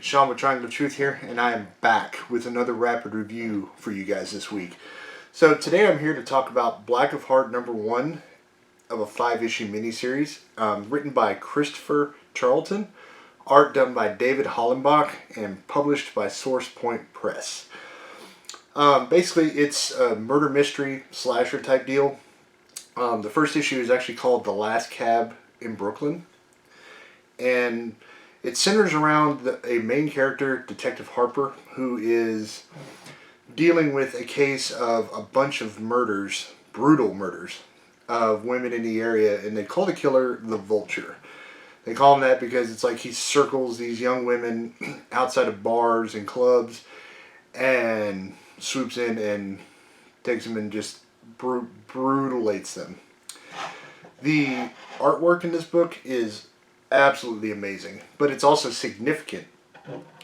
Sean with Triangle of Truth here, and I am back with another rapid review for you guys this week. So today I'm here to talk about Black of Heart #1 of a 5-issue miniseries, written by Christopher Charlton, art done by David Hollenbach, and published by Source Point Press. Basically, it's a murder mystery slasher type deal. The first issue is actually called The Last Cab in Brooklyn, and it centers around a main character, Detective Harper, who is dealing with a case of a bunch of murders, brutal murders, of women in the area, and they call the killer the Vulture. They call him that because it's like he circles these young women outside of bars and clubs and swoops in and takes them and just brutalates them. The artwork in this book is absolutely amazing, but it's also significant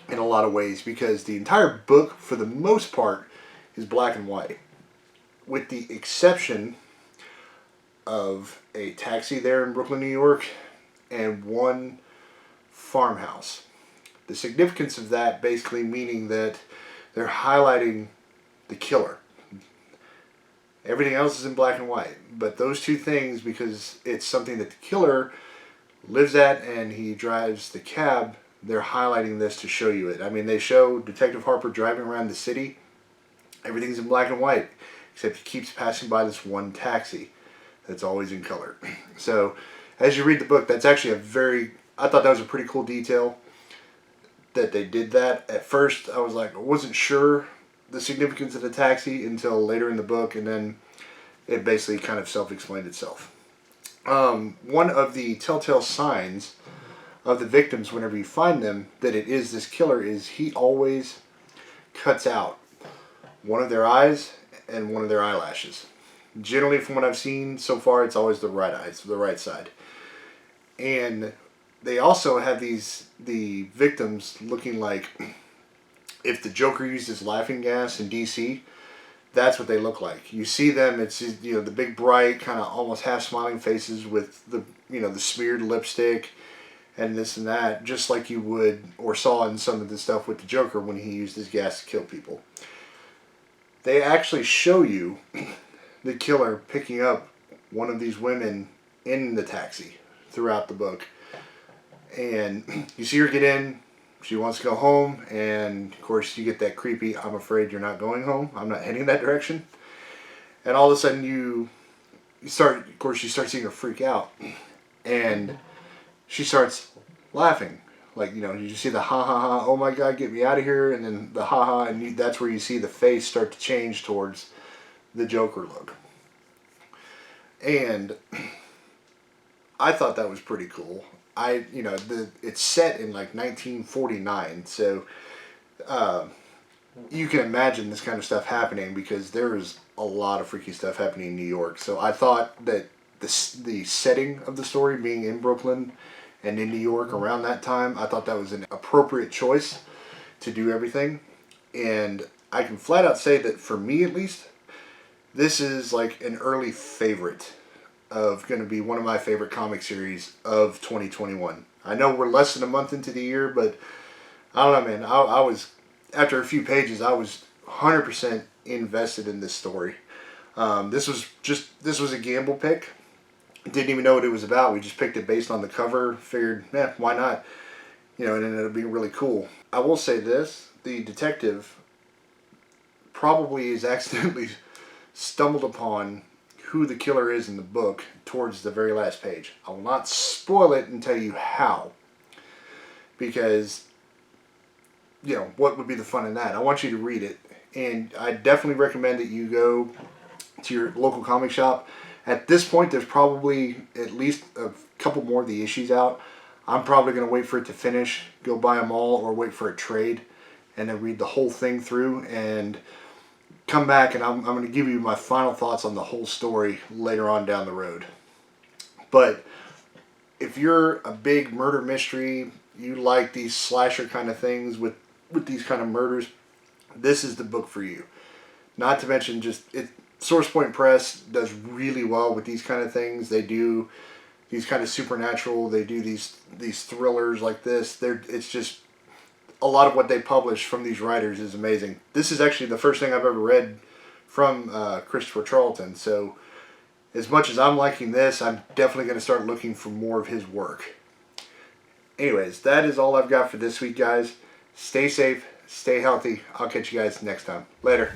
in a lot of ways because the entire book, for the most part, is black and white, with the exception of a taxi there in Brooklyn, New York, and one farmhouse. The significance of that basically meaning that they're highlighting the killer. Everything else is in black and white, but those two things, because it's something that the killer lives at and he drives the cab, they're highlighting this to show you it. I mean, they show Detective Harper driving around the city. Everything's in black and white, except he keeps passing by this one taxi that's always in color. So as you read the book, that's actually I thought that was a pretty cool detail that they did that. At first, I was like, I wasn't sure the significance of the taxi until later in the book, and then it basically kind of self-explained itself. One of the telltale signs of the victims, whenever you find them, that it is this killer, is he always cuts out one of their eyes and one of their eyelashes. Generally, from what I've seen so far, it's always the right eyes, the right side. And they also have the victims looking like if the Joker used his laughing gas in DC, that's what they look like. You see them, it's the big bright kind of almost half smiling faces with the the smeared lipstick and this and that, just like you would or saw in some of the stuff with the Joker when he used his gas to kill people. They actually show you the killer picking up one of these women in the taxi throughout the book. And you see her get in, she wants to go home, and of course you get that creepy, I'm afraid you're not going home, I'm not heading that direction. And all of a sudden you start seeing her freak out. And she starts laughing. Like, you see the ha ha ha, oh my god, get me out of here, and then the ha ha, and that's where you see the face start to change towards the Joker look. And I thought that was pretty cool. It's set in like 1949, so you can imagine this kind of stuff happening because there is a lot of freaky stuff happening in New York. So I thought that the setting of the story being in Brooklyn and in New York around that time, I thought that was an appropriate choice to do everything. And I can flat out say that for me at least, this is like an early favorite of going to be one of my favorite comic series of 2021. I know we're less than a month into the year, but I don't know, man. I was, after a few pages, I was 100% invested in this story. This was a gamble pick. Didn't even know what it was about. We just picked it based on the cover. Figured, why not? It ended up being really cool. I will say this: the detective probably is accidentally stumbled upon who the killer is in the book towards the very last page. I will not spoil it and tell you how, because what would be the fun in that? I want you to read it, and I definitely recommend that you go to your local comic shop. At this point, there's probably at least a couple more of the issues out. I'm probably going to wait for it to finish, go buy them all, or wait for a trade, and then read the whole thing through and come back, and I'm going to give you my final thoughts on the whole story later on down the road. But if you're a big murder mystery, you like these slasher kind of things with these kind of murders, this is the book for you. Not to mention Source Point Press does really well with these kind of things. They do these kind of supernatural, they do these thrillers like this. It's just a lot of what they publish from these writers is amazing. This is actually the first thing I've ever read from Christopher Charlton. So as much as I'm liking this, I'm definitely going to start looking for more of his work. Anyways, that is all I've got for this week, guys. Stay safe, stay healthy. I'll catch you guys next time. Later.